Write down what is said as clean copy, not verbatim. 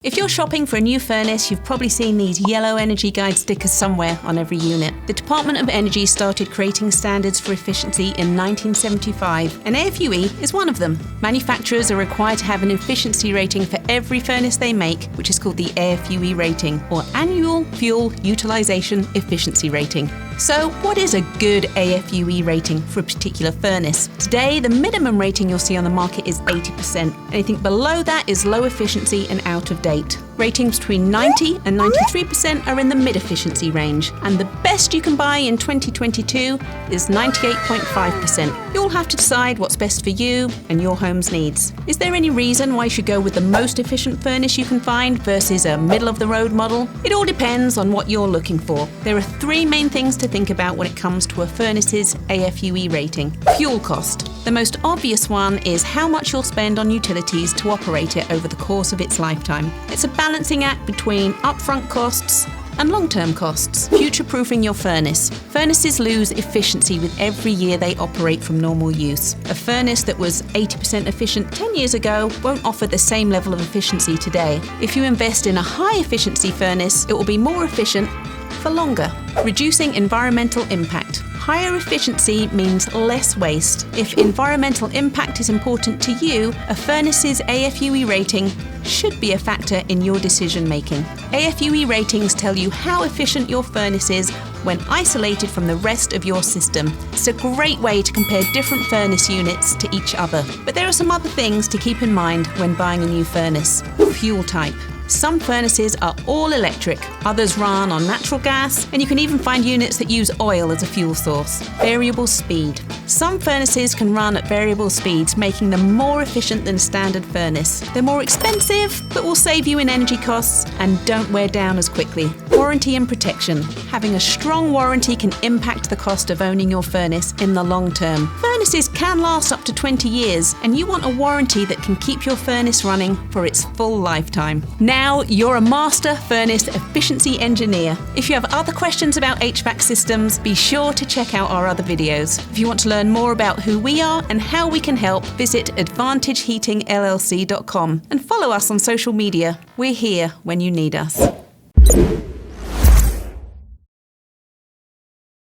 If you're shopping for a new furnace, you've probably seen these yellow energy guide stickers somewhere on every unit. The Department of Energy started creating standards for efficiency in 1975, and AFUE is one of them. Manufacturers are required to have an efficiency rating for every furnace they make, which is called the AFUE rating, or Annual Fuel Utilization Efficiency Rating. So, what is a good AFUE rating for a particular furnace? Today, the minimum rating you'll see on the market is 80%. Anything below that is low efficiency and out of date. Ratings between 90 and 93% are in the mid-efficiency range, and the best you can buy in 2022 is 98.5%. You'll have to decide what's best for you and your home's needs. Is there any reason why you should go with the most efficient furnace you can find versus a middle-of-the-road model? It all depends on what you're looking for. There are three main things to think about when it comes to a furnace's AFUE rating. Fuel cost. The most obvious one is how much you'll spend on utilities to operate it over the course of its lifetime. It's a balancing act between upfront costs and long-term costs. Future-proofing your furnace. Furnaces lose efficiency with every year they operate from normal use. A furnace that was 80% efficient 10 years ago won't offer the same level of efficiency today. If you invest in a high-efficiency furnace, it will be more efficient for longer. Reducing environmental impact. Higher efficiency means less waste. If environmental impact is important to you, a furnace's AFUE rating should be a factor in your decision making. AFUE ratings tell you how efficient your furnace is when isolated from the rest of your system. It's a great way to compare different furnace units to each other. But there are some other things to keep in mind when buying a new furnace. Fuel type. Some furnaces are all electric, others run on natural gas, and you can even find units that use oil as a fuel source. Variable speed. Some furnaces can run at variable speeds, making them more efficient than a standard furnace. They're more expensive, but will save you in energy costs and don't wear down as quickly. Warranty and protection. Having a strong warranty can impact the cost of owning your furnace in the long term. Furnaces can last up to 20 years, and you want a warranty that can keep your furnace running for its full lifetime. Now you're a master furnace efficiency engineer. If you have other questions about HVAC systems, be sure to check out our other videos. If you want to learn more about who we are and how we can help, visit AdvantageHeatingLLC.com and follow us on social media. We're here when you need us.